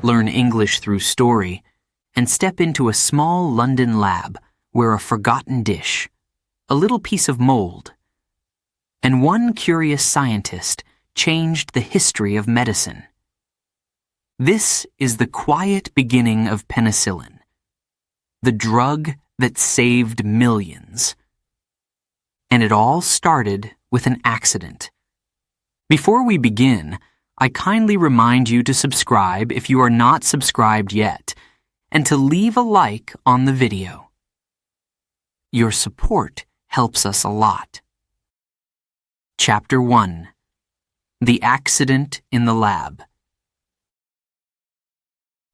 learn English through story, and step into a small London lab where a forgotten dish, a little piece of mold, and one curious scientist changed the history of medicine. This is the quiet beginning of penicillin, the drug that saved millions. And it all started with an accident. Before we begin, I kindly remind you to subscribe if you are not subscribed yet, and to leave a like on the video. Your support helps us a lot. Chapter 1. The Accident in the Lab.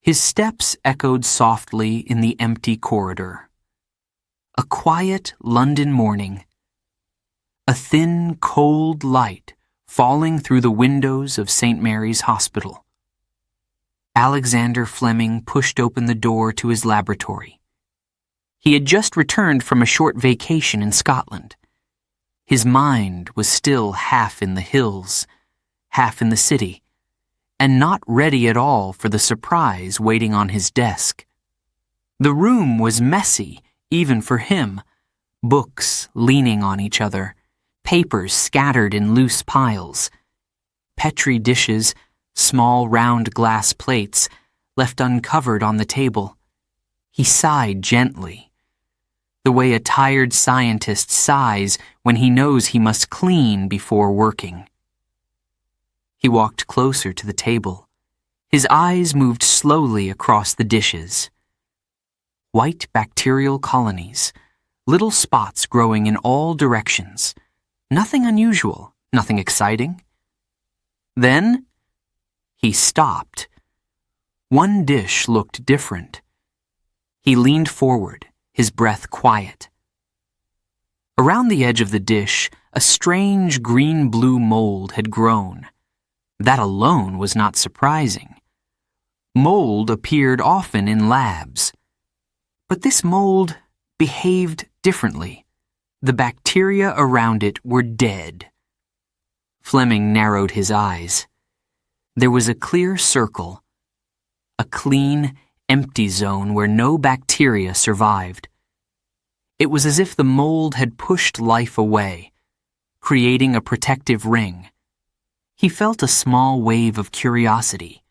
His steps echoed softly in the empty corridor. A quiet London morning. A thin, cold light falling through the windows of St. Mary's Hospital. Alexander Fleming pushed open the door to his laboratory. He had just returned from a short vacation in Scotland. His mind was still half in the hills, half in the city, and not ready at all for the surprise waiting on his desk. The room was messy, even for him, books leaning on each other, papers scattered in loose piles, petri dishes, small round glass plates, left uncovered on the table. He sighed gently, the way a tired scientist sighs when he knows he must clean before working. He walked closer to the table. His eyes moved slowly across the dishes. White bacterial colonies, little spots growing in all directions. Nothing unusual, nothing exciting. Then, he stopped. One dish looked different. He leaned forward, his breath quiet. Around the edge of the dish, a strange green-blue mold had grown. That alone was not surprising. Mold appeared often in labs. But this mold behaved differently. The bacteria around it were dead. Fleming narrowed his eyes. There was a clear circle, a clean, empty zone where no bacteria survived. It was as if the mold had pushed life away, creating a protective ring. He felt a small wave of curiosity.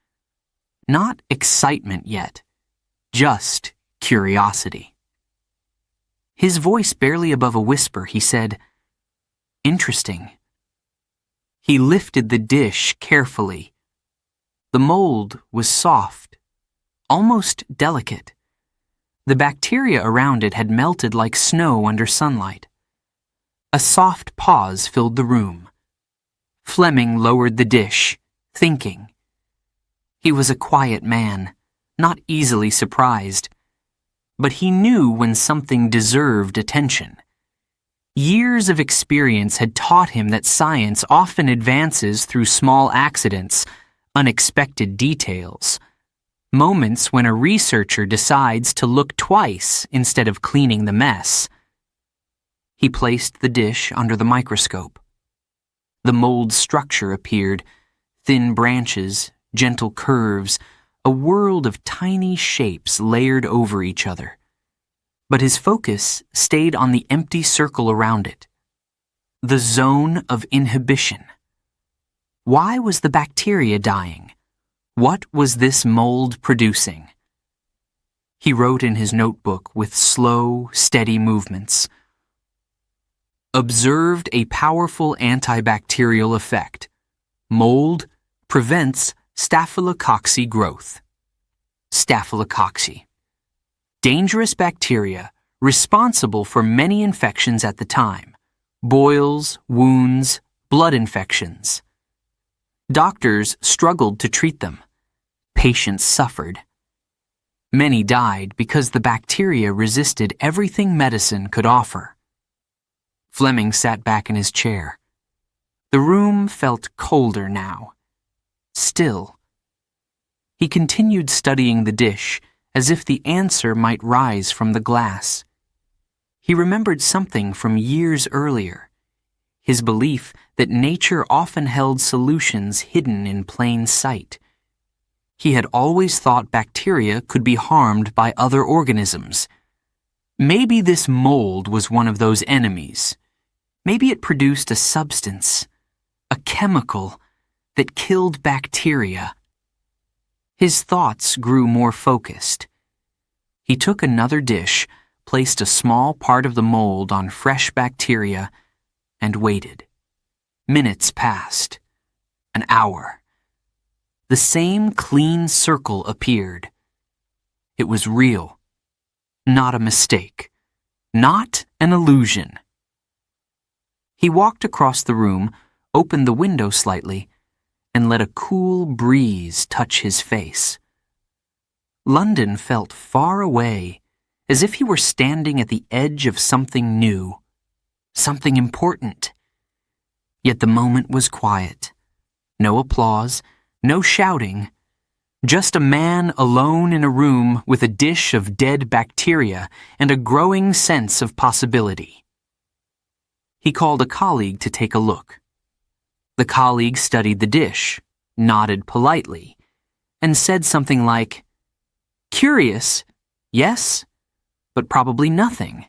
Not excitement yet, just curiosity. His voice barely above a whisper, he said, "Interesting." He lifted the dish carefully. The mold was soft, almost delicate. The bacteria around it had melted like snow under sunlight. A soft pause filled the room. Fleming lowered the dish, thinking. He was a quiet man, not easily surprised. But he knew when something deserved attention. Years of experience had taught him that science often advances through small accidents, unexpected details, moments when a researcher decides to look twice instead of cleaning the mess. He placed the dish under the microscope. The mold's structure appeared, thin branches, gentle curves, a world of tiny shapes layered over each other. But his focus stayed on the empty circle around it. The zone of inhibition. Why was the bacteria dying? What was this mold producing? He wrote in his notebook with slow, steady movements. Observed a powerful antibacterial effect. Mold prevents Staphylococcus growth. Staphylococcus. Dangerous bacteria responsible for many infections at the time. Boils, wounds, blood infections. Doctors struggled to treat them. Patients suffered. Many died because the bacteria resisted everything medicine could offer. Fleming sat back in his chair. The room felt colder now. Still. He continued studying the dish as if the answer might rise from the glass. He remembered something from years earlier, his belief that nature often held solutions hidden in plain sight. He had always thought bacteria could be harmed by other organisms. Maybe this mold was one of those enemies. Maybe it produced a substance, a chemical, that killed bacteria. His thoughts grew more focused. He took another dish, placed a small part of the mold on fresh bacteria, and waited. Minutes passed. An hour. The same clean circle appeared. It was real. Not a mistake. Not an illusion. He walked across the room, opened the window slightly, and let a cool breeze touch his face. London felt far away, as if he were standing at the edge of something new, something important. Yet the moment was quiet. No applause, no shouting, just a man alone in a room with a dish of dead bacteria and a growing sense of possibility. He called a colleague to take a look. The colleague studied the dish, nodded politely, and said something like, "Curious, yes, but probably nothing."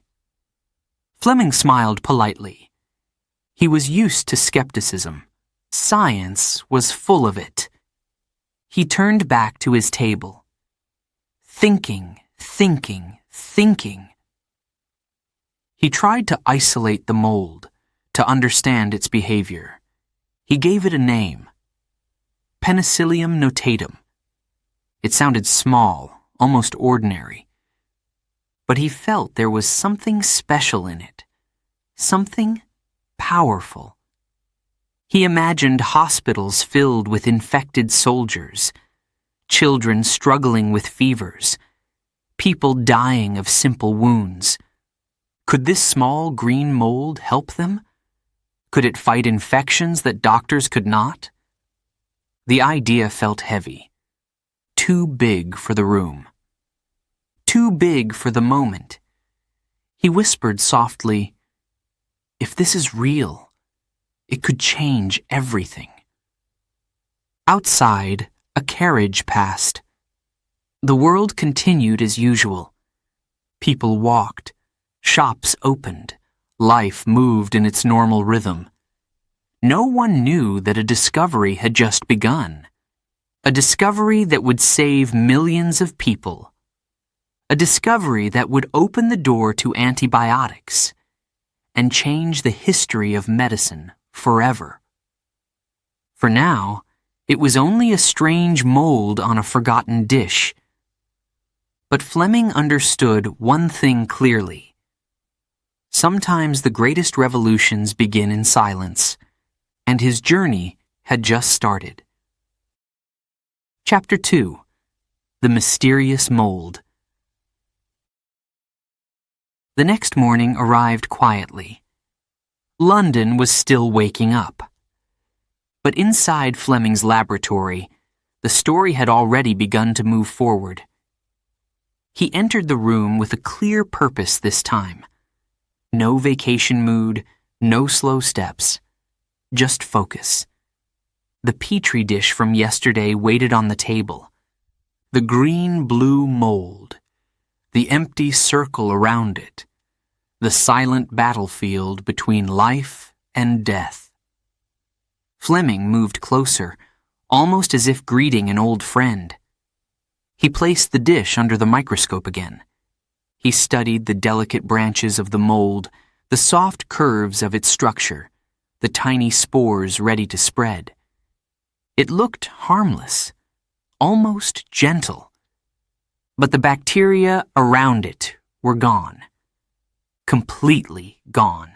Fleming smiled politely. He was used to skepticism. Science was full of it. He turned back to his table. Thinking. He tried to isolate the mold, to understand its behavior. He gave it a name. Penicillium notatum. It sounded small, almost ordinary. But he felt there was something special in it. Something powerful. He imagined hospitals filled with infected soldiers, children struggling with fevers, people dying of simple wounds. Could this small green mold help them? Could it fight infections that doctors could not? The idea felt heavy. Too big for the room. Too big for the moment. He whispered softly, "If this is real, it could change everything." Outside, a carriage passed. The world continued as usual. People walked. Shops opened. Life moved in its normal rhythm. No one knew that a discovery had just begun. A discovery that would save millions of people. A discovery that would open the door to antibiotics and change the history of medicine forever. For now, it was only a strange mold on a forgotten dish. But Fleming understood one thing clearly. Sometimes the greatest revolutions begin in silence, and his journey had just started. Chapter 2. The Mysterious Mold. The next morning arrived quietly. London was still waking up. But inside Fleming's laboratory, the story had already begun to move forward. He entered the room with a clear purpose this time. No vacation mood, no slow steps. Just focus. The petri dish from yesterday waited on the table. The green-blue mold. The empty circle around it. The silent battlefield between life and death. Fleming moved closer, almost as if greeting an old friend. He placed the dish under the microscope again. He studied the delicate branches of the mold, the soft curves of its structure, the tiny spores ready to spread. It looked harmless, almost gentle. But the bacteria around it were gone. Completely gone.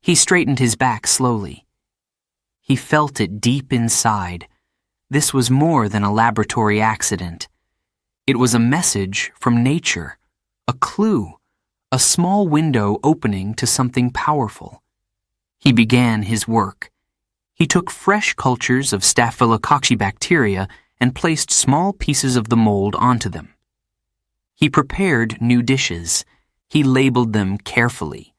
He straightened his back slowly. He felt it deep inside. This was more than a laboratory accident. It was a message from nature, a clue, a small window opening to something powerful. He began his work. He took fresh cultures of Staphylococcus bacteria and placed small pieces of the mold onto them. He prepared new dishes. He labeled them carefully.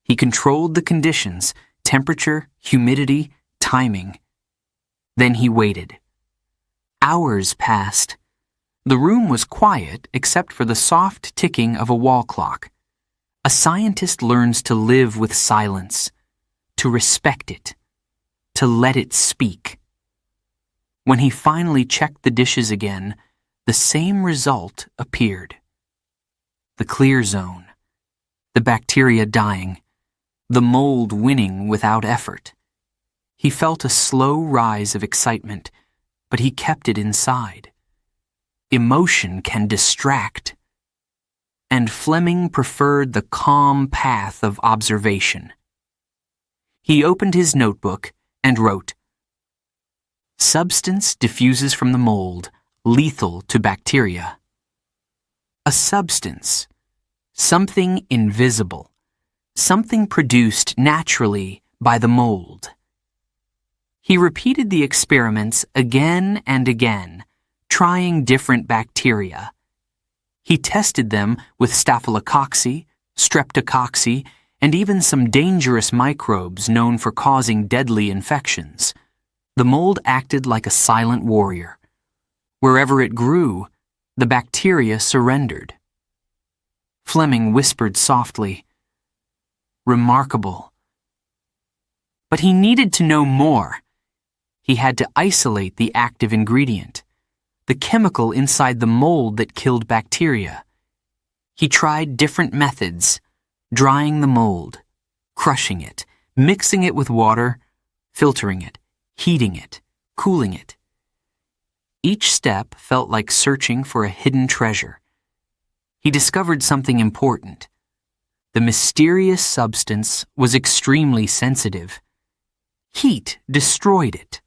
He controlled the conditions, temperature, humidity, timing. Then he waited. Hours passed. The room was quiet except for the soft ticking of a wall clock. A scientist learns to live with silence, to respect it, to let it speak. When he finally checked the dishes again, the same result appeared. The clear zone, the bacteria dying, the mold winning without effort. He felt a slow rise of excitement, but he kept it inside. Emotion can distract. And Fleming preferred the calm path of observation. He opened his notebook and wrote, "Substance diffuses from the mold, lethal to bacteria." A substance, something invisible, something produced naturally by the mold. He repeated the experiments again and again, trying different bacteria. He tested them with Staphylococcus, Streptococcus, and even some dangerous microbes known for causing deadly infections. The mold acted like a silent warrior. Wherever it grew, the bacteria surrendered. Fleming whispered softly, "Remarkable." But he needed to know more. He had to isolate the active ingredient, the chemical inside the mold that killed bacteria. He tried different methods, drying the mold, crushing it, mixing it with water, filtering it, heating it, cooling it. Each step felt like searching for a hidden treasure. He discovered something important. The mysterious substance was extremely sensitive. Heat destroyed it.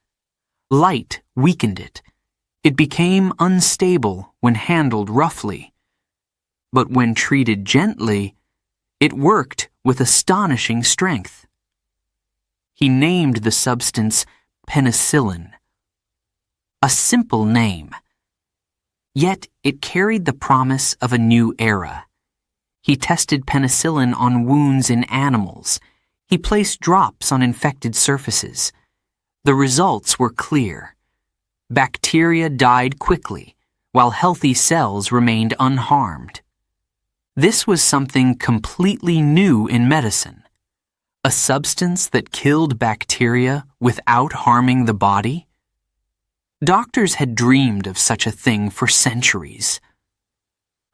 Light weakened it. It became unstable when handled roughly. But when treated gently, it worked with astonishing strength. He named the substance Penicillin. A simple name. Yet it carried the promise of a new era. He tested penicillin on wounds in animals. He placed drops on infected surfaces. The results were clear. Bacteria died quickly, while healthy cells remained unharmed. This was something completely new in medicine. A substance that killed bacteria without harming the body? Doctors had dreamed of such a thing for centuries.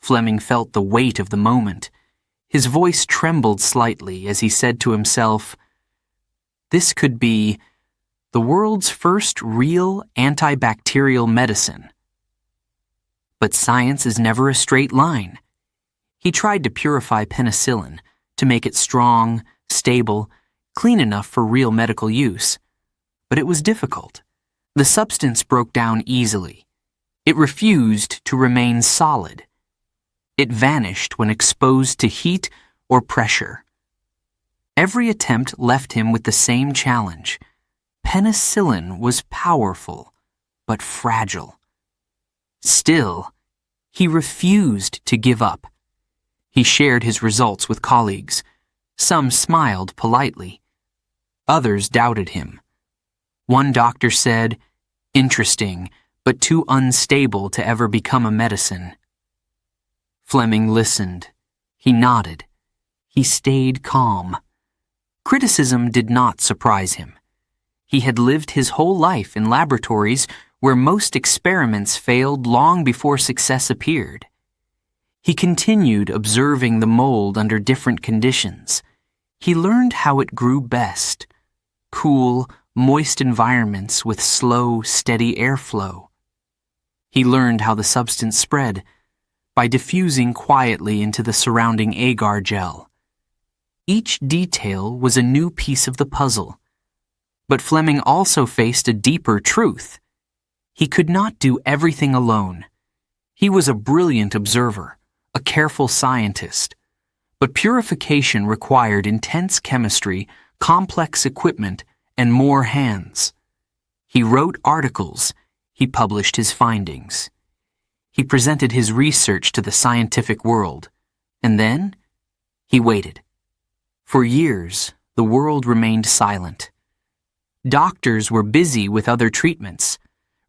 Fleming felt the weight of the moment. His voice trembled slightly as he said to himself, "This could be the world's first real antibacterial medicine." But science is never a straight line. He tried to purify penicillin, to make it strong, stable, clean enough for real medical use. But it was difficult. The substance broke down easily. It refused to remain solid. It vanished when exposed to heat or pressure. Every attempt left him with the same challenge. Penicillin was powerful, but fragile. Still, he refused to give up. He shared his results with colleagues. Some smiled politely. Others doubted him. One doctor said, "Interesting, but too unstable to ever become a medicine." Fleming listened. He nodded. He stayed calm. Criticism did not surprise him. He had lived his whole life in laboratories where most experiments failed long before success appeared. He continued observing the mold under different conditions. He learned how it grew best: cool, moist environments with slow, steady airflow. He learned how the substance spread, by diffusing quietly into the surrounding agar gel. Each detail was a new piece of the puzzle. But Fleming also faced a deeper truth. He could not do everything alone. He was a brilliant observer, a careful scientist. But purification required intense chemistry, complex equipment, and more hands. He wrote articles. He published his findings. He presented his research to the scientific world. And then, he waited. For years, the world remained silent. Doctors were busy with other treatments.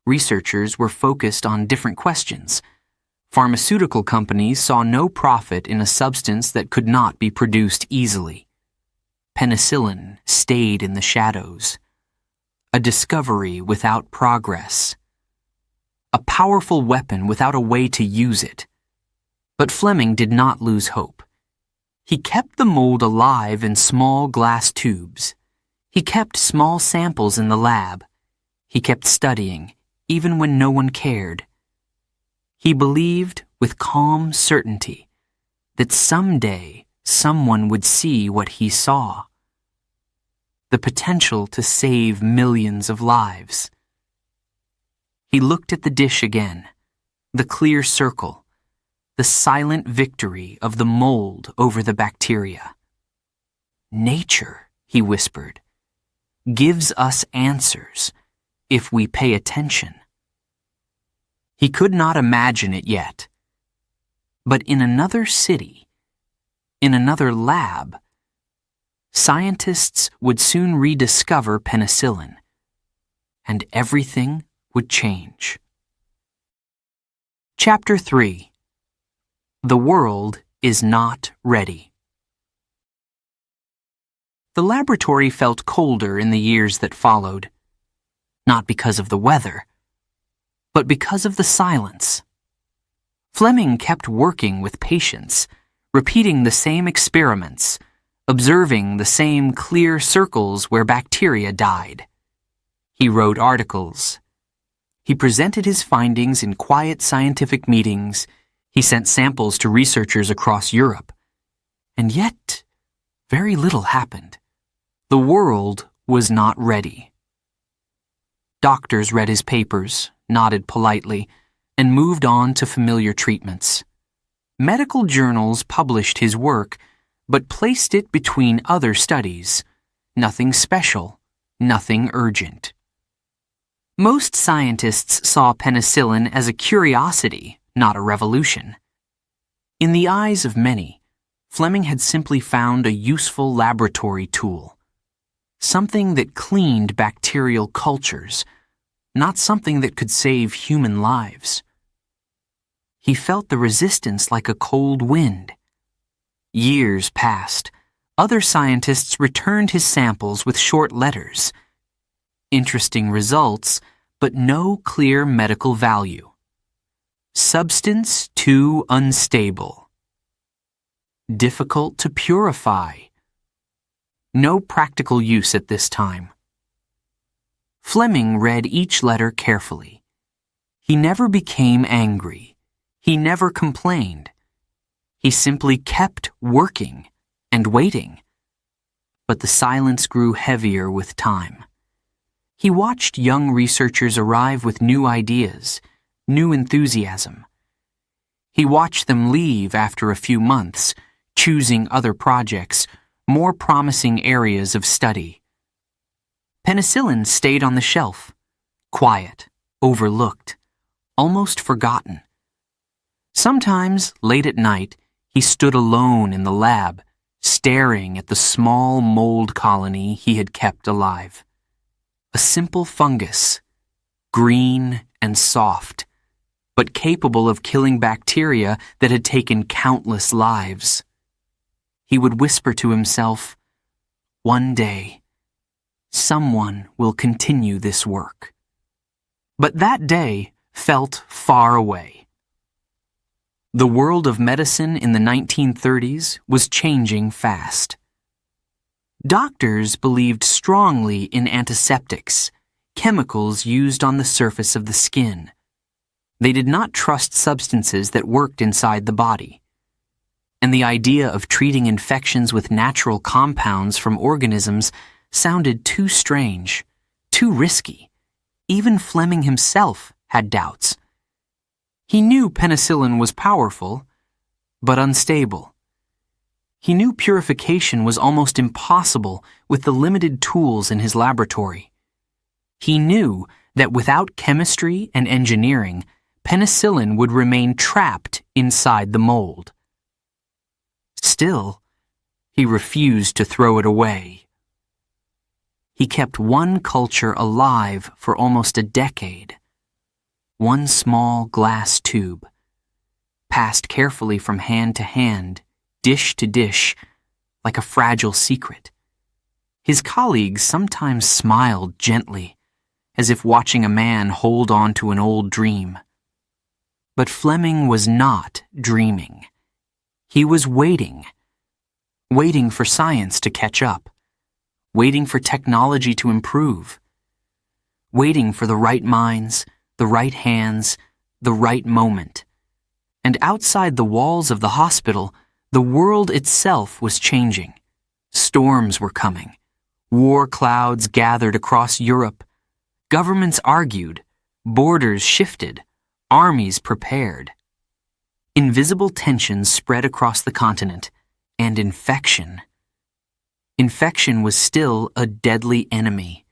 researchers were focused on different questions. Pharmaceutical companies saw no profit in a substance that could not be produced easily. Penicillin stayed in the shadows. A discovery without progress. A powerful weapon without a way to use it. But Fleming did not lose hope. He kept the mold alive in small glass tubes. He kept small samples in the lab. He kept studying, even when no one cared. He believed with calm certainty that someday someone would see what he saw. The potential to save millions of lives. He looked at the dish again, the clear circle, the silent victory of the mold over the bacteria. Nature, he whispered, gives us answers if we pay attention. He could not imagine it yet. But in another city, in another lab, scientists would soon rediscover penicillin, and everything would change. Chapter 3. The world is not ready. The laboratory felt colder in the years that followed, not because of the weather, but because of the silence. Fleming kept working with patients, repeating the same experiments, observing the same clear circles where bacteria died. He wrote articles. He presented his findings in quiet scientific meetings. He sent samples to researchers across Europe. And yet, very little happened. The world was not ready. Doctors read his papers, nodded politely, and moved on to familiar treatments. Medical journals published his work, but placed it between other studies. Nothing special, nothing urgent. Most scientists saw penicillin as a curiosity, not a revolution. In the eyes of many, Fleming had simply found a useful laboratory tool. Something that cleaned bacterial cultures, not something that could save human lives. He felt the resistance like a cold wind. Years passed. Other scientists returned his samples with short letters. Interesting results, but no clear medical value. Substance too unstable. Difficult to purify. No practical use at this time. Fleming read each letter carefully. He never became angry. He never complained. He simply kept working and waiting. But the silence grew heavier with time. He watched young researchers arrive with new ideas, new enthusiasm. He watched them leave after a few months, choosing other projects, more promising areas of study. Penicillin stayed on the shelf, quiet, overlooked, almost forgotten. Sometimes, late at night, he stood alone in the lab, staring at the small mold colony he had kept alive. A simple fungus, green and soft, but capable of killing bacteria that had taken countless lives. He would whisper to himself, "One day, someone will continue this work." But that day felt far away. The world of medicine in the 1930s was changing fast. Doctors believed strongly in antiseptics, chemicals used on the surface of the skin. They did not trust substances that worked inside the body. And the idea of treating infections with natural compounds from organisms sounded too strange, too risky. Even Fleming himself had doubts. He knew penicillin was powerful, but unstable. He knew purification was almost impossible with the limited tools in his laboratory. He knew that without chemistry and engineering, penicillin would remain trapped inside the mold. Still, he refused to throw it away. He kept one culture alive for almost a decade, one small glass tube, passed carefully from hand to hand, dish to dish, like a fragile secret. His colleagues sometimes smiled gently, as if watching a man hold on to an old dream. But Fleming was not dreaming. He was waiting for science to catch up, waiting for technology to improve, waiting for the right minds, the right hands, the right moment. And outside the walls of the hospital, the world itself was changing. Storms were coming. War clouds gathered across Europe. Governments argued. Borders shifted. Armies prepared. Invisible tensions spread across the continent, and infection. Infection was still a deadly enemy.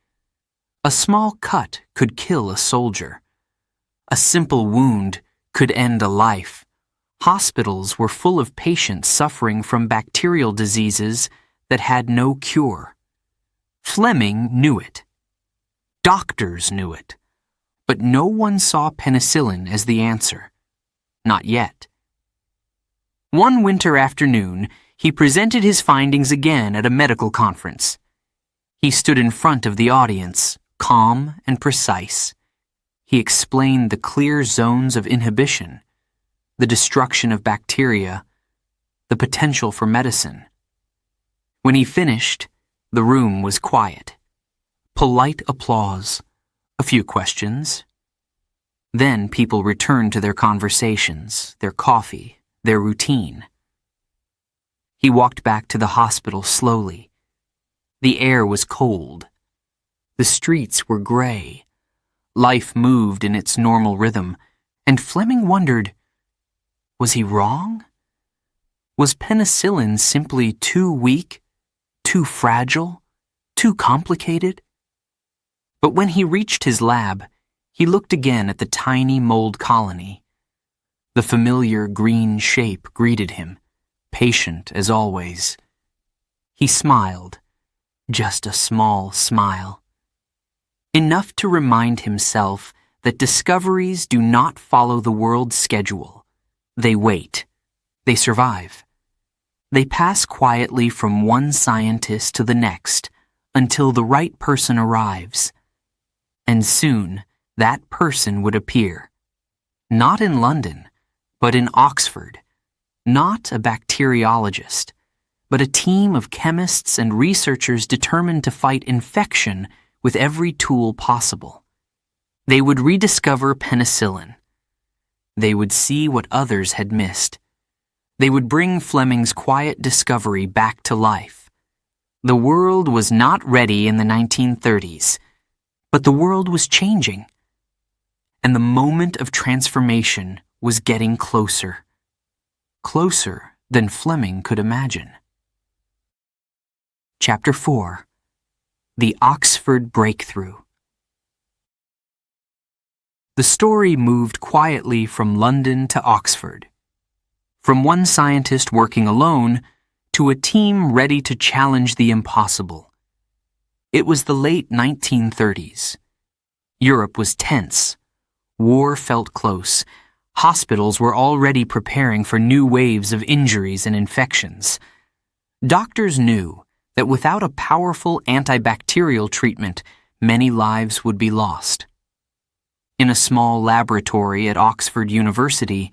A small cut could kill a soldier. A simple wound could end a life. Hospitals were full of patients suffering from bacterial diseases that had no cure. Fleming knew it. Doctors knew it. But no one saw penicillin as the answer. Not yet. One winter afternoon, he presented his findings again at a medical conference. He stood in front of the audience, calm and precise. He explained the clear zones of inhibition, the destruction of bacteria, the potential for medicine. When he finished, the room was quiet. Polite applause, a few questions. Then people returned to their conversations, their coffee, their routine. He walked back to the hospital slowly. The air was cold. The streets were gray. Life moved in its normal rhythm, and Fleming wondered, was he wrong? Was penicillin simply too weak, too fragile, too complicated? But when he reached his lab, he looked again at the tiny mold colony. The familiar green shape greeted him, patient as always. He smiled, just a small smile. Enough to remind himself that discoveries do not follow the world's schedule. They wait. They survive. They pass quietly from one scientist to the next until the right person arrives. And soon, that person would appear. Not in London, but in Oxford. Not a bacteriologist, but a team of chemists and researchers determined to fight infection with every tool possible. They would rediscover penicillin. They would see what others had missed. They would bring Fleming's quiet discovery back to life. The world was not ready in the 1930s, but the world was changing. And the moment of transformation was getting closer. Closer than Fleming could imagine. Chapter 4. The Oxford Breakthrough. The story moved quietly from London to Oxford. From one scientist working alone to a team ready to challenge the impossible. It was the late 1930s. Europe was tense. War felt close. Hospitals were already preparing for new waves of injuries and infections. Doctors knew that without a powerful antibacterial treatment, many lives would be lost. In a small laboratory at Oxford University,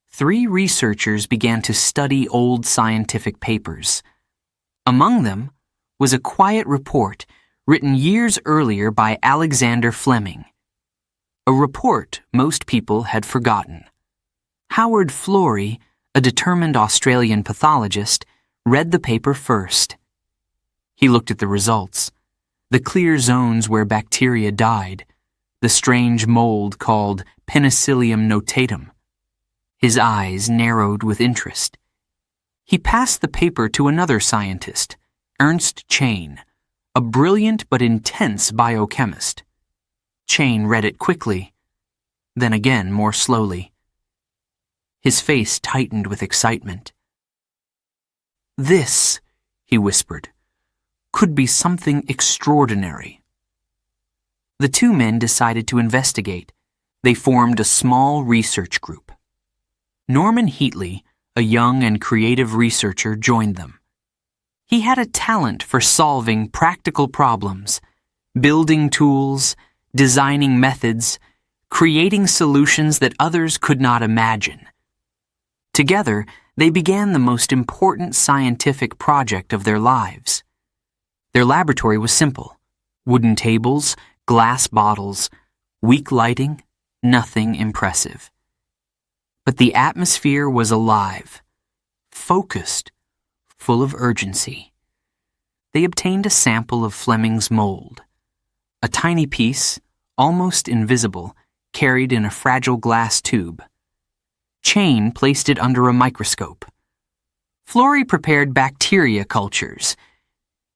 3 researchers began to study old scientific papers. Among them was a quiet report written years earlier by Alexander Fleming. A report most people had forgotten. Howard Florey, a determined Australian pathologist, read the paper first. He looked at the results, the clear zones where bacteria died, the strange mold called Penicillium notatum. His eyes narrowed with interest. He passed the paper to another scientist, Ernst Chain, a brilliant but intense biochemist. Chain read it quickly, then again more slowly. His face tightened with excitement. "This," he whispered, "could be something extraordinary." The 2 men decided to investigate. they formed a small research group. Norman Heatley, a young and creative researcher, joined them. He had a talent for solving practical problems, building tools, designing methods, creating solutions that others could not imagine. Together, they began the most important scientific project of their lives. Their laboratory was simple: wooden tables, glass bottles, weak lighting, nothing impressive. But the atmosphere was alive, focused, full of urgency. They obtained a sample of Fleming's mold, a tiny piece, almost invisible, carried in a fragile glass tube. Chain placed it under a microscope. Florey prepared bacteria cultures.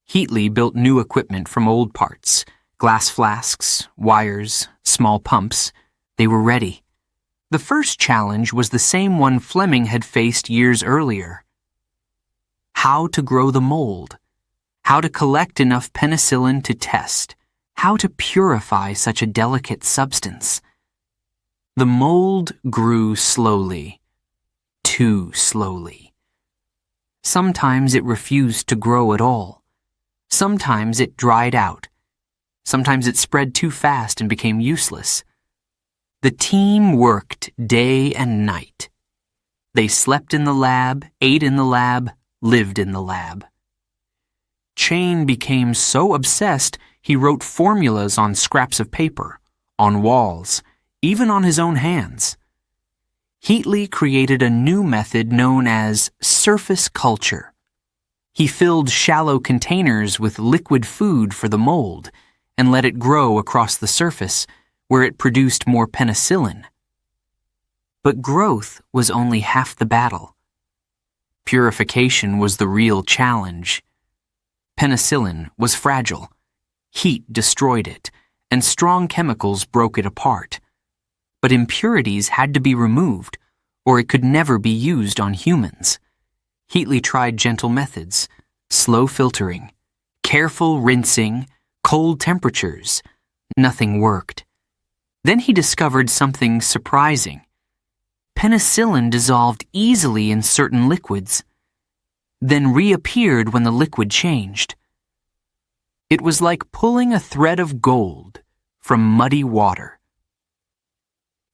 Heatley built new equipment from old parts: glass flasks, wires, small pumps. They were ready. The first challenge was the same one Fleming had faced years earlier. How to grow the mold. How to collect enough penicillin to test. How to purify such a delicate substance. The mold grew slowly. Too slowly. Sometimes it refused to grow at all. Sometimes it dried out. Sometimes it spread too fast and became useless. The team worked day and night. They slept in the lab, ate in the lab, lived in the lab. Chain became so obsessed he wrote formulas on scraps of paper, on walls, even on his own hands. Heatley created a new method known as surface culture. He filled shallow containers with liquid food for the mold and let it grow across the surface, where it produced more penicillin. But growth was only half the battle. Purification was the real challenge. Penicillin was fragile. Heat destroyed it, and strong chemicals broke it apart. But impurities had to be removed, or it could never be used on humans. Heatley tried gentle methods: slow filtering, careful rinsing, cold temperatures. Nothing worked. Then he discovered something surprising. Penicillin dissolved easily in certain liquids, then reappeared when the liquid changed. It was like pulling a thread of gold from muddy water.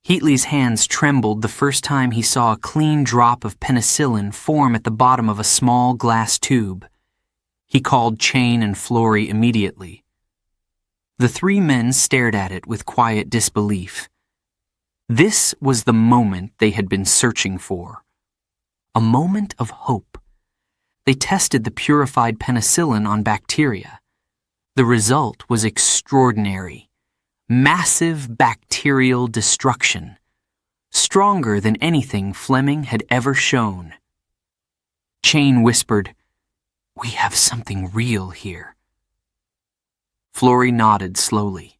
Heatley's hands trembled the first time he saw a clean drop of penicillin form at the bottom of a small glass tube. He called Chain and Florey immediately. The three men stared at it with quiet disbelief. This was the moment they had been searching for. A moment of hope. They tested the purified penicillin on bacteria. The result was extraordinary. Massive bacterial destruction. Stronger than anything Fleming had ever shown. Chain whispered, "We have something real here." Florey nodded slowly.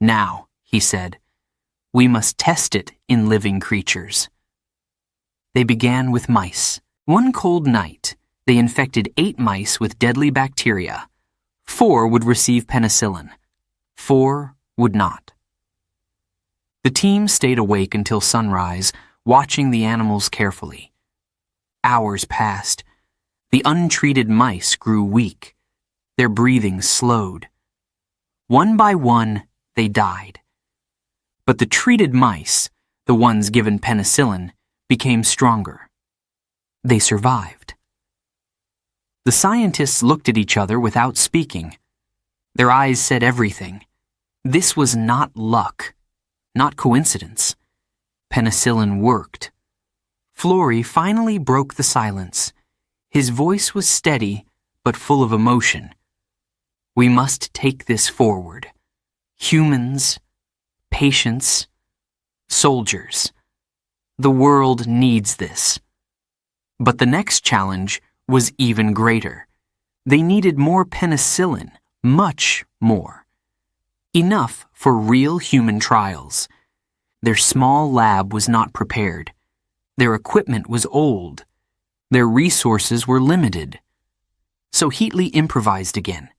"Now," he said, "we must test it in living creatures." They began with mice. One cold night, they infected 8 mice with deadly bacteria. 4 would receive penicillin. 4 would not. The team stayed awake until sunrise, watching the animals carefully. Hours passed. The untreated mice grew weak. Their breathing slowed. One by one, they died. But the treated mice, the ones given penicillin, became stronger. They survived. The scientists looked at each other without speaking. Their eyes said everything. This was not luck, not coincidence. Penicillin worked. Florey finally broke the silence. His voice was steady, but full of emotion. "We must take this forward. Humans, patients, soldiers. The world needs this." But the next challenge was even greater. They needed more penicillin, much more. Enough for real human trials. Their small lab was not prepared. Their equipment was old. Their resources were limited. So Heatley improvised again.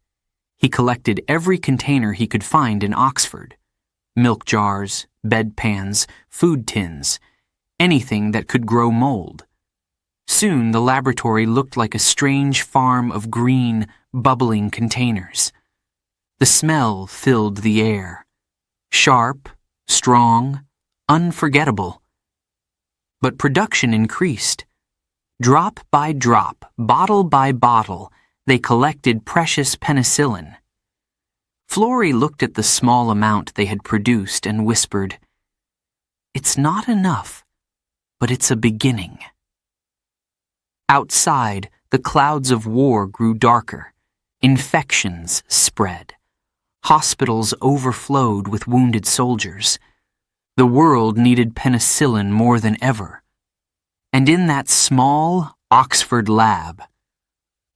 He collected every container he could find in Oxford: milk jars, bedpans, food tins, anything that could grow mold. Soon the laboratory looked like a strange farm of green, bubbling containers. The smell filled the air. Sharp, strong, unforgettable. But production increased. Drop by drop, bottle by bottle, they collected precious penicillin. Florrie looked at the small amount they had produced and whispered, "It's not enough, but it's a beginning." Outside, the clouds of war grew darker. Infections spread. Hospitals overflowed with wounded soldiers. The world needed penicillin more than ever. And in that small Oxford lab,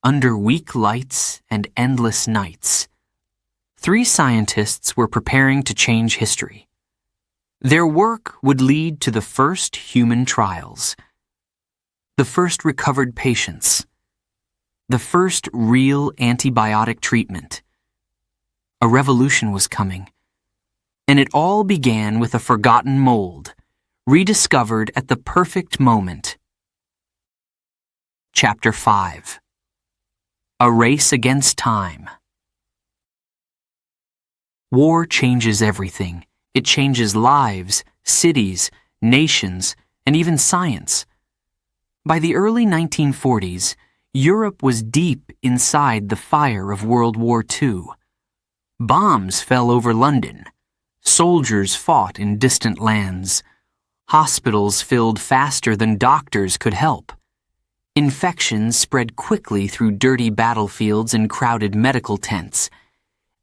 under weak lights and endless nights, 3 scientists were preparing to change history. Their work would lead to the first human trials, the first recovered patients, the first real antibiotic treatment. A revolution was coming, and it all began with a forgotten mold, rediscovered at the perfect moment. Chapter 5. A Race Against Time. War changes everything. It changes lives, cities, nations, and even science. By the early 1940s, Europe was deep inside the fire of World War II. Bombs fell over London. Soldiers fought in distant lands. Hospitals filled faster than doctors could help. Infections spread quickly through dirty battlefields and crowded medical tents.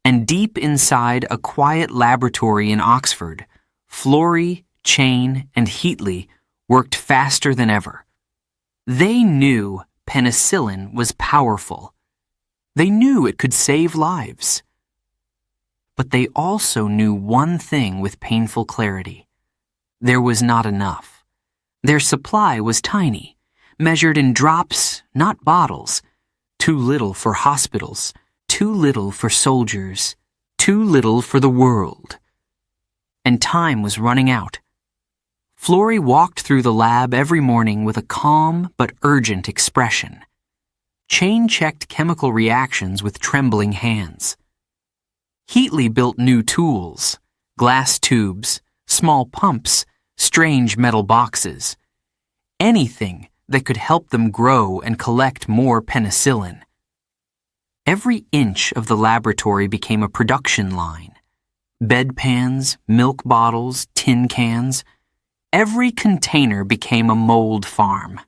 And deep inside a quiet laboratory in Oxford, Florrie, Cheyne, and Heatley worked faster than ever. They knew penicillin was powerful. They knew it could save lives. But they also knew one thing with painful clarity. There was not enough. Their supply was tiny, measured in drops, not bottles. Too little for hospitals, too little for soldiers, too little for the world. And time was running out. Florrie walked through the lab every morning with a calm but urgent expression. Cheyne checked chemical reactions with trembling hands. Heatley built new tools, glass tubes, small pumps, strange metal boxes. Anything that could help them grow and collect more penicillin. Every inch of the laboratory became a production line. Bedpans, milk bottles, tin cans. Every container became a mold farm.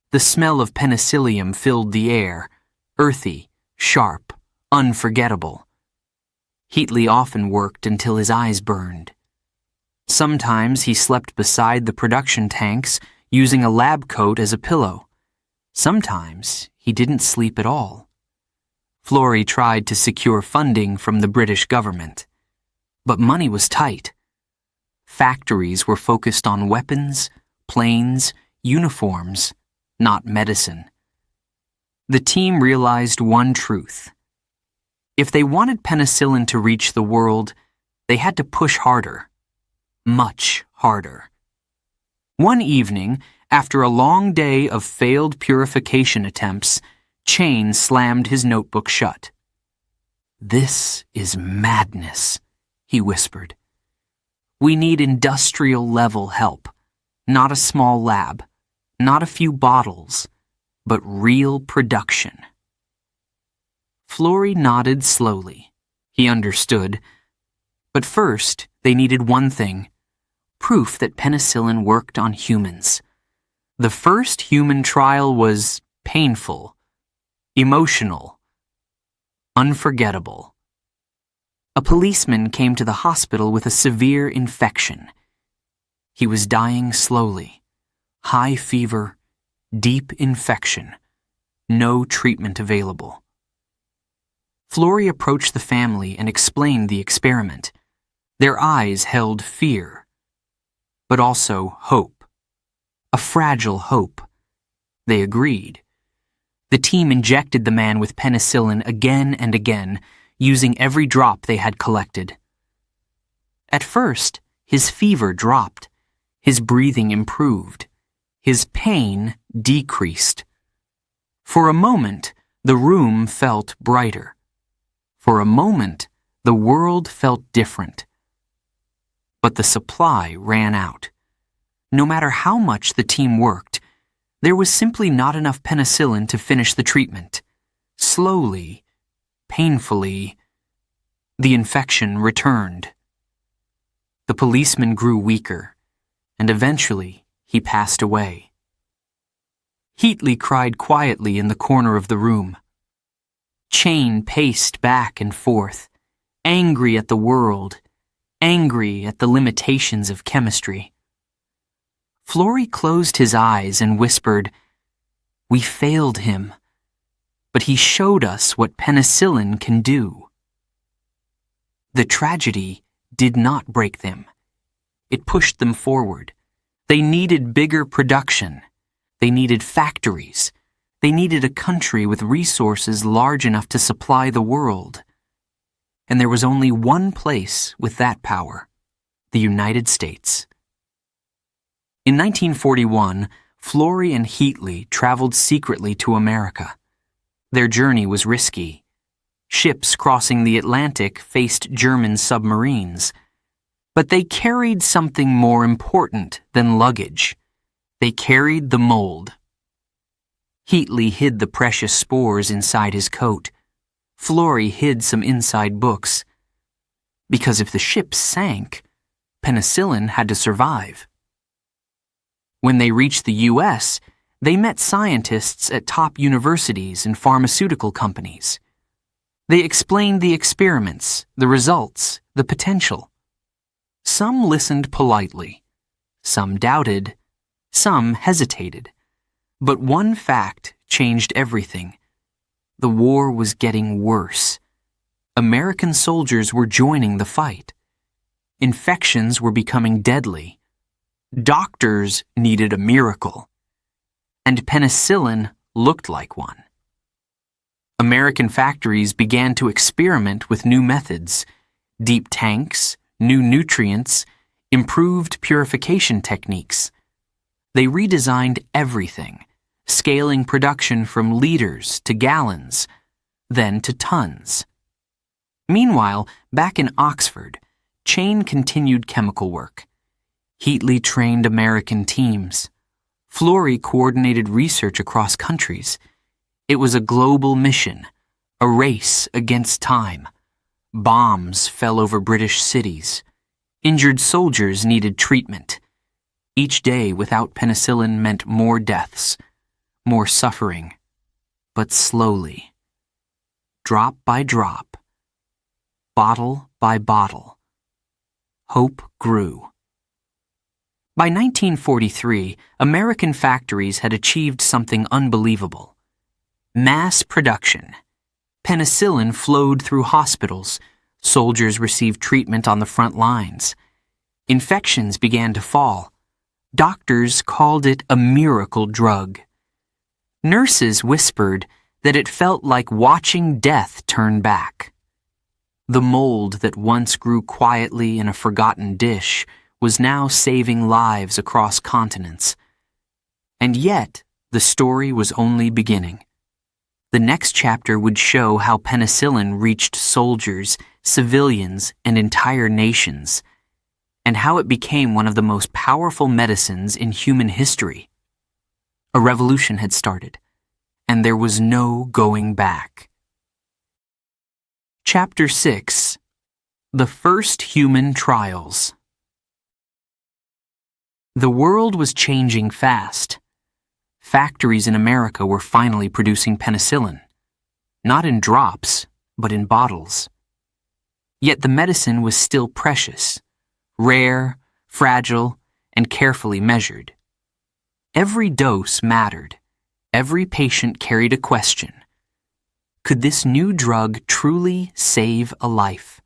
The smell of penicillium filled the air, earthy, sharp, unforgettable. Heatley often worked until his eyes burned. Sometimes he slept beside the production tanks, using a lab coat as a pillow. Sometimes he didn't sleep at all. Florrie tried to secure funding from the British government. But money was tight. Factories were focused on weapons, planes, uniforms, not medicine. The team realized one truth. If they wanted penicillin to reach the world, they had to push harder. Much harder. One evening, after a long day of failed purification attempts, Cheyne slammed his notebook shut. "This is madness," he whispered. "We need industrial-level help, not a small lab, not a few bottles, but real production." Florrie nodded slowly. He understood. But first, they needed one thing: proof that penicillin worked on humans. The first human trial was painful, emotional, unforgettable. A policeman came to the hospital with a severe infection. He was dying slowly. High fever, deep infection, no treatment available. Florrie approached the family and explained the experiment. Their eyes held fear, but also hope. A fragile hope. They agreed. The team injected the man with penicillin again and again, using every drop they had collected. At first, his fever dropped, his breathing improved, his pain decreased. For a moment, the room felt brighter. For a moment, the world felt different. But the supply ran out. No matter how much the team worked, there was simply not enough penicillin to finish the treatment. Slowly, painfully, the infection returned. The policeman grew weaker, and eventually he passed away. Heatley cried quietly in the corner of the room. Chain paced back and forth, angry at the world, angry at the limitations of chemistry. Florey closed his eyes and whispered, "We failed him, but he showed us what penicillin can do." The tragedy did not break them. It pushed them forward. They needed bigger production. They needed factories. They needed a country with resources large enough to supply the world. And there was only one place with that power: the United States. In 1941, Florey and Heatley traveled secretly to America. Their journey was risky. Ships crossing the Atlantic faced German submarines. But they carried something more important than luggage. They carried the mold. Heatley hid the precious spores inside his coat. Florey hid some inside books. Because if the ship sank, penicillin had to survive. When they reached the U.S., they met scientists at top universities and pharmaceutical companies. They explained the experiments, the results, the potential. Some listened politely. Some doubted. Some hesitated. But one fact changed everything. The war was getting worse. American soldiers were joining the fight. Infections were becoming deadly. Doctors needed a miracle. And penicillin looked like one. American factories began to experiment with new methods: deep tanks, new nutrients, improved purification techniques. They redesigned everything, scaling production from liters to gallons, then to tons. Meanwhile, back in Oxford, Chain continued chemical work. Heatley trained American teams. Florey coordinated research across countries. It was a global mission, a race against time. Bombs fell over British cities. Injured soldiers needed treatment. Each day without penicillin meant more deaths, more suffering, but slowly. Drop by drop, bottle by bottle, hope grew. By 1943, American factories had achieved something unbelievable. Mass production. Penicillin flowed through hospitals. Soldiers received treatment on the front lines. Infections began to fall. Doctors called it a miracle drug. Nurses whispered that it felt like watching death turn back. The mold that once grew quietly in a forgotten dish was now saving lives across continents. And yet, the story was only beginning. The next chapter would show how penicillin reached soldiers, civilians, and entire nations, and how it became one of the most powerful medicines in human history. A revolution had started, and there was no going back. Chapter 6: The First Human Trials. The world was changing fast. Factories in America were finally producing penicillin, not in drops, but in bottles. Yet the medicine was still precious, rare, fragile, and carefully measured. Every dose mattered. Every patient carried a question. Could this new drug truly save a life?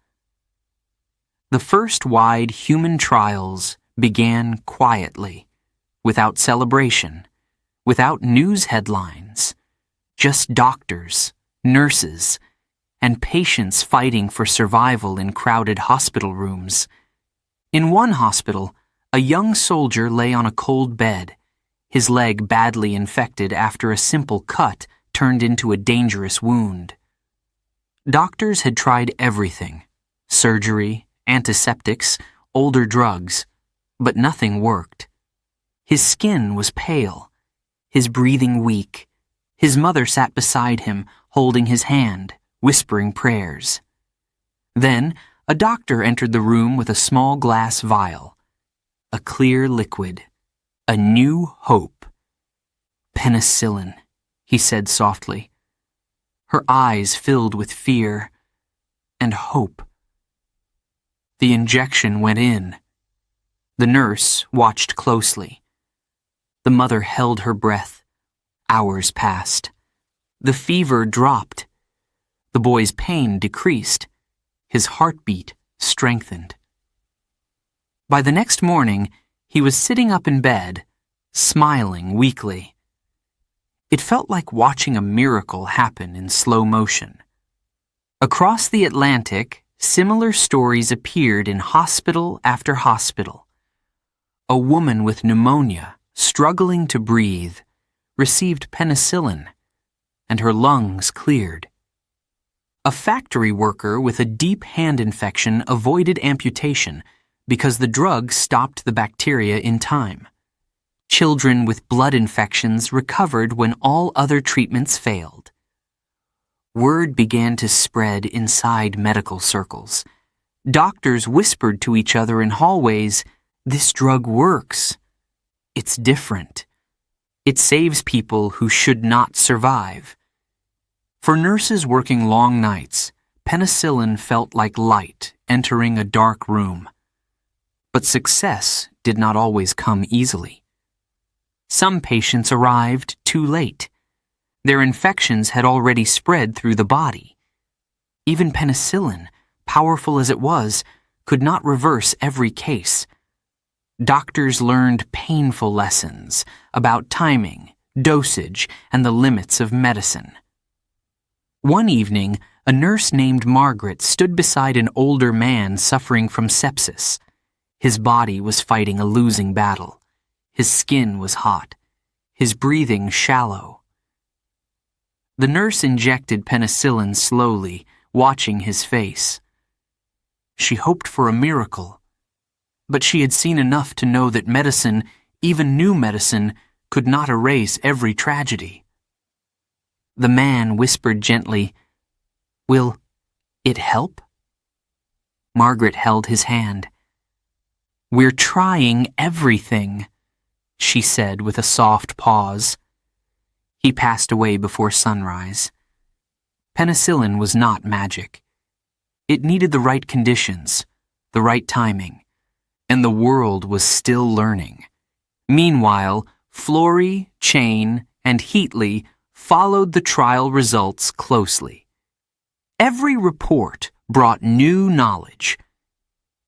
The first wide human trials began quietly, without celebration, without news headlines, just doctors, nurses, and patients fighting for survival in crowded hospital rooms. In one hospital, a young soldier lay on a cold bed, his leg badly infected after a simple cut turned into a dangerous wound. Doctors had tried everything: surgery, antiseptics, older drugs, but nothing worked. His skin was pale, his breathing weak. His mother sat beside him, holding his hand, whispering prayers. Then, a doctor entered the room with a small glass vial. A clear liquid. A new hope. "Penicillin," he said softly. Her eyes filled with fear and hope. The injection went in. The nurse watched closely. The mother held her breath. Hours passed. The fever dropped. The boy's pain decreased. His heartbeat strengthened. By the next morning, he was sitting up in bed, smiling weakly. It felt like watching a miracle happen in slow motion. Across the Atlantic, similar stories appeared in hospital after hospital. A woman with pneumonia, struggling to breathe, received penicillin, and her lungs cleared. A factory worker with a deep hand infection avoided amputation because the drug stopped the bacteria in time. Children with blood infections recovered when all other treatments failed. Word began to spread inside medical circles. Doctors whispered to each other in hallways, "This drug works. It's different. It saves people who should not survive." For nurses working long nights, penicillin felt like light entering a dark room. But success did not always come easily. Some patients arrived too late. Their infections had already spread through the body. Even penicillin, powerful as it was, could not reverse every case. Doctors learned painful lessons about timing, dosage, and the limits of medicine. One evening, a nurse named Margaret stood beside an older man suffering from sepsis. His body was fighting a losing battle. His skin was hot. His breathing shallow. The nurse injected penicillin slowly, watching his face. She hoped for a miracle, but she had seen enough to know that medicine, even new medicine, could not erase every tragedy. The man whispered gently, "Will it help?" Margaret held his hand. "We're trying everything," she said with a soft pause. He passed away before sunrise. Penicillin was not magic. It needed the right conditions, the right timing, and the world was still learning. Meanwhile, Florey, Chain, and Heatley followed the trial results closely. Every report brought new knowledge.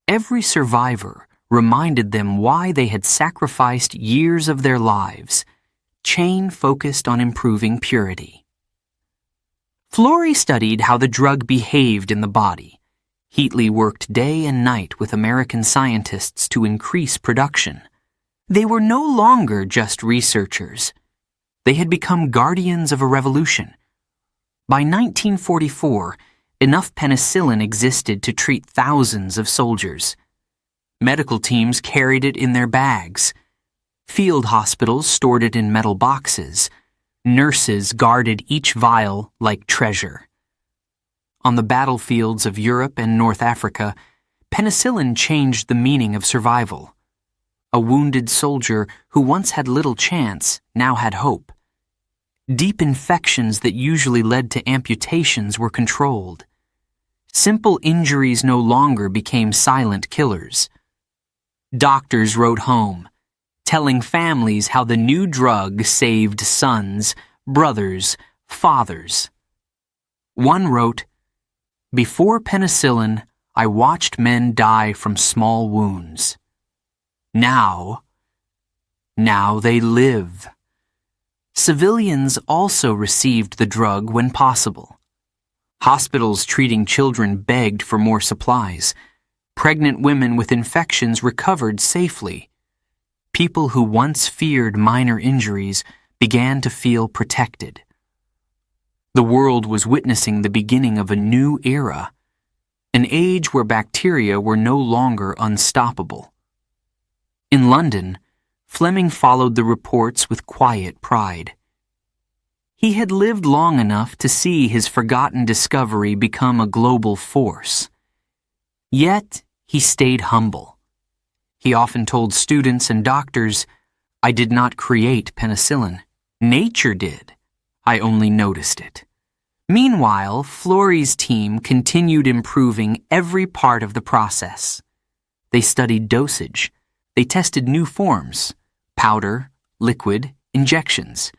Every survivor reminded them why they had sacrificed years of their lives. Chain focused on improving purity. Florey studied how the drug behaved in the body. Heatley worked day and night with American scientists to increase production. They were no longer just researchers. They had become guardians of a revolution. By 1944, enough penicillin existed to treat thousands of soldiers. Medical teams carried it in their bags. Field hospitals stored it in metal boxes. Nurses guarded each vial like treasure. On the battlefields of Europe and North Africa, penicillin changed the meaning of survival. A wounded soldier who once had little chance now had hope. Deep infections that usually led to amputations were controlled. Simple injuries no longer became silent killers. Doctors wrote home, telling families how the new drug saved sons, brothers, fathers. One wrote, "Before penicillin, I watched men die from small wounds. Now they live." Civilians also received the drug when possible. Hospitals treating children begged for more supplies. Pregnant women with infections recovered safely. People who once feared minor injuries began to feel protected. The world was witnessing the beginning of a new era, an age where bacteria were no longer unstoppable. In London, Fleming followed the reports with quiet pride. He had lived long enough to see his forgotten discovery become a global force. Yet, he stayed humble. He often told students and doctors, "I did not create penicillin. Nature did. I only noticed it." Meanwhile, Florey's team continued improving every part of the process. They studied dosage. They tested new forms: powder, liquid, injections.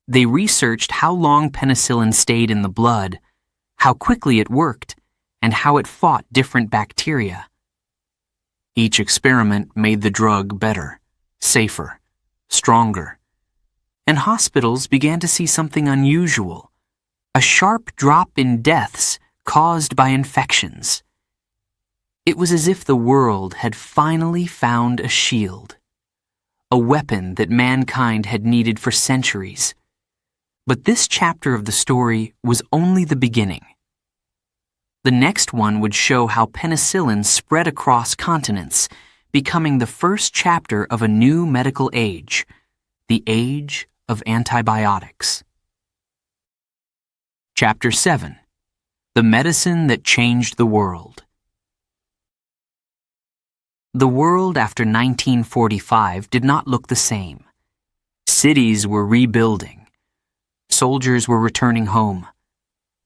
They researched how long penicillin stayed in the blood, how quickly it worked, and how it fought different bacteria. Each experiment made the drug better, safer, stronger. And hospitals began to see something unusual: a sharp drop in deaths caused by infections. It was as if the world had finally found a shield, a weapon that mankind had needed for centuries. But this chapter of the story was only the beginning. The next one would show how penicillin spread across continents, becoming the first chapter of a new medical age, the age of antibiotics. Chapter 7: The Medicine That Changed the World. The world after 1945 did not look the same. Cities were rebuilding. Soldiers were returning home.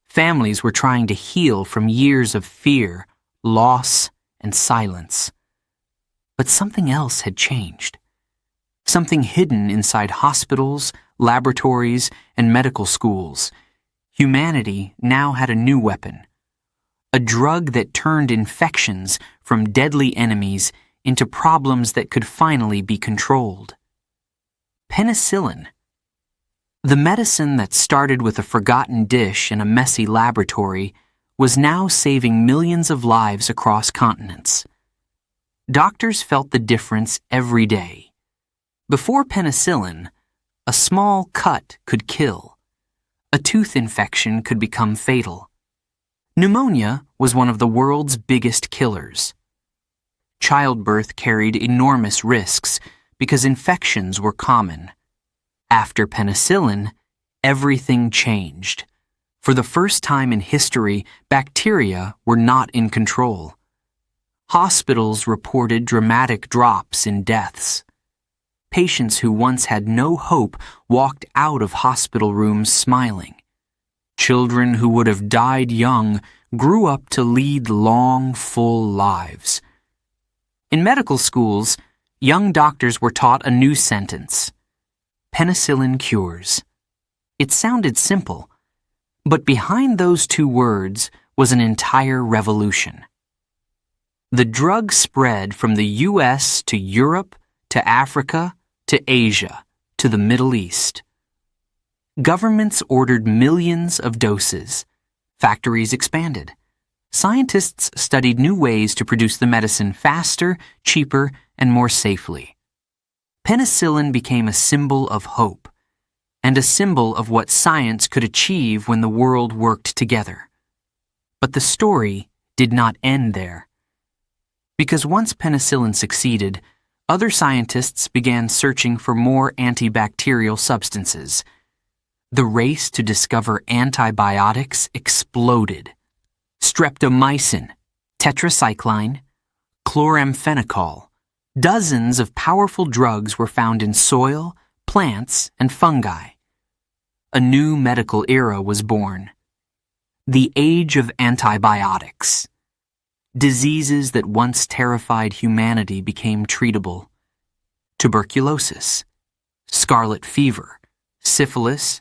Families were trying to heal from years of fear, loss, and silence. But something else had changed. Something hidden inside hospitals, laboratories, and medical schools. Humanity now had a new weapon. A drug that turned infections from deadly enemies into problems that could finally be controlled. Penicillin. The medicine that started with a forgotten dish in a messy laboratory was now saving millions of lives across continents. Doctors felt the difference every day. Before penicillin, a small cut could kill. A tooth infection could become fatal. Pneumonia was one of the world's biggest killers. Childbirth carried enormous risks because infections were common. After penicillin, everything changed. For the first time in history, bacteria were not in control. Hospitals reported dramatic drops in deaths. Patients who once had no hope walked out of hospital rooms smiling. Children who would have died young grew up to lead long, full lives. In medical schools, young doctors were taught a new sentence: penicillin cures. It sounded simple, but behind those two words was an entire revolution. The drug spread from the US to Europe, to Africa, to Asia, to the Middle East. Governments ordered millions of doses. Factories expanded. Scientists studied new ways to produce the medicine faster, cheaper, and more safely. Penicillin became a symbol of hope, and a symbol of what science could achieve when the world worked together. But the story did not end there. Because once penicillin succeeded, other scientists began searching for more antibacterial substances. The race to discover antibiotics exploded. Streptomycin, tetracycline, chloramphenicol. Dozens of powerful drugs were found in soil, plants, and fungi. A new medical era was born. The age of antibiotics. Diseases that once terrified humanity became treatable. Tuberculosis, scarlet fever, syphilis,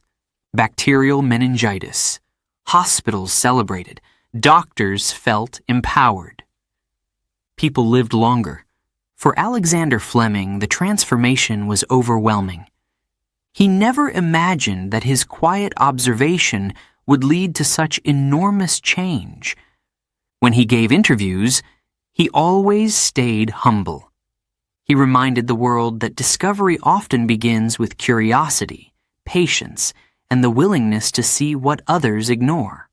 bacterial meningitis. Hospitals celebrated. Doctors felt empowered. People lived longer. For Alexander Fleming, the transformation was overwhelming. He never imagined that his quiet observation would lead to such enormous change. When he gave interviews, He always stayed humble. He reminded the world that discovery often begins with curiosity, patience, and the willingness to see what others ignore.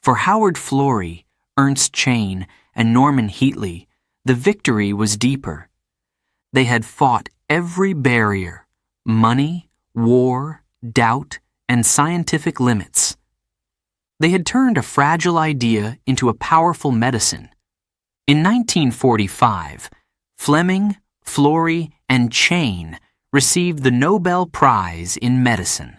For Howard Florey, Ernst Chain, and Norman Heatley, the victory was deeper. They had fought every barrier: money, war, doubt, and scientific limits. They had turned a fragile idea into a powerful medicine. In 1945, Fleming, Florey, and Chain received the Nobel Prize in Medicine.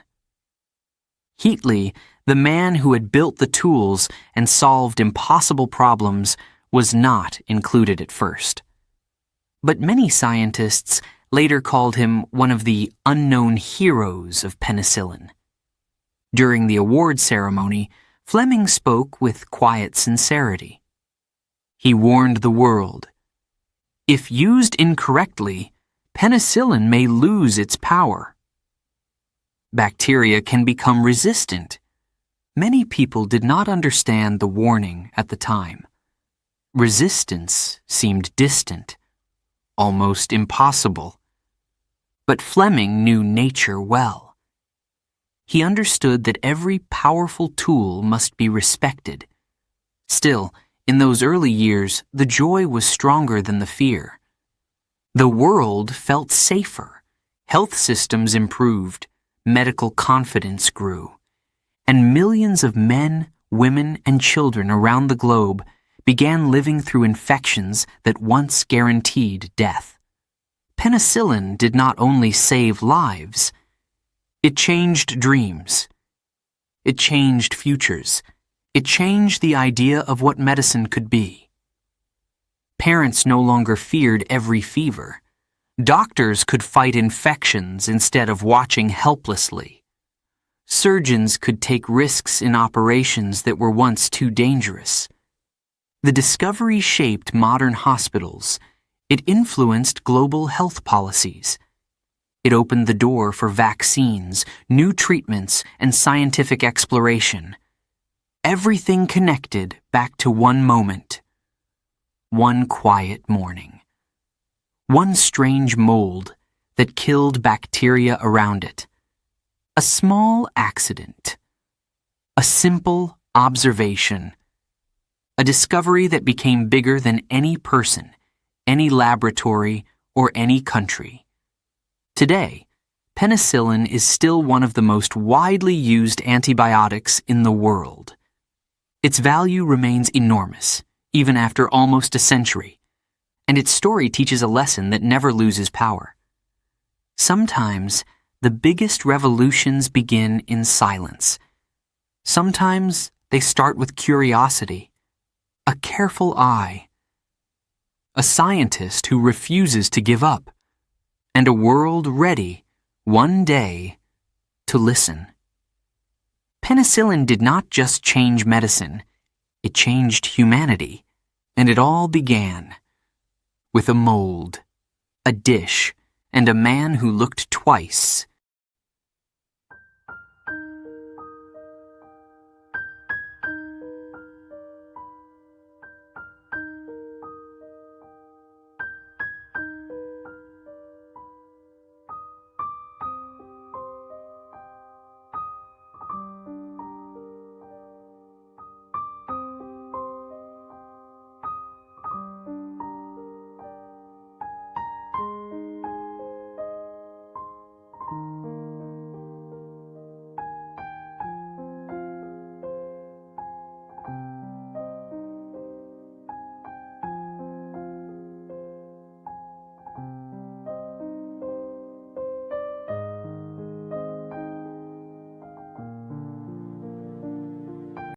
Heatley, the man who had built the tools and solved impossible problems, was not included at first. But many scientists later called him one of the unknown heroes of penicillin. During the award ceremony, Fleming spoke with quiet sincerity. He warned the world, "If used incorrectly, penicillin may lose its power. Bacteria can become resistant." Many people did not understand the warning at the time. Resistance seemed distant, almost impossible. But Fleming knew nature well. He understood that every powerful tool must be respected. Still, in those early years, the joy was stronger than the fear. The world felt safer, health systems improved, medical confidence grew, and millions of men, women, and children around the globe began living through infections that once guaranteed death. Penicillin did not only save lives, it changed dreams. It changed futures. It changed the idea of what medicine could be. Parents no longer feared every fever. Doctors could fight infections instead of watching helplessly. Surgeons could take risks in operations that were once too dangerous. The discovery shaped modern hospitals. It influenced global health policies. It opened the door for vaccines, new treatments, and scientific exploration. Everything connected back to one moment. One quiet morning. One strange mold that killed bacteria around it. A small accident. A simple observation. A discovery that became bigger than any person, any laboratory, or any country. Today, penicillin is still one of the most widely used antibiotics in the world. Its value remains enormous, even after almost a century, and its story teaches a lesson that never loses power. Sometimes, the biggest revolutions begin in silence. Sometimes, they start with curiosity, a careful eye, a scientist who refuses to give up, and a world ready, one day, to listen. Penicillin did not just change medicine, it changed humanity, and it all began with a mold, a dish, and a man who looked twice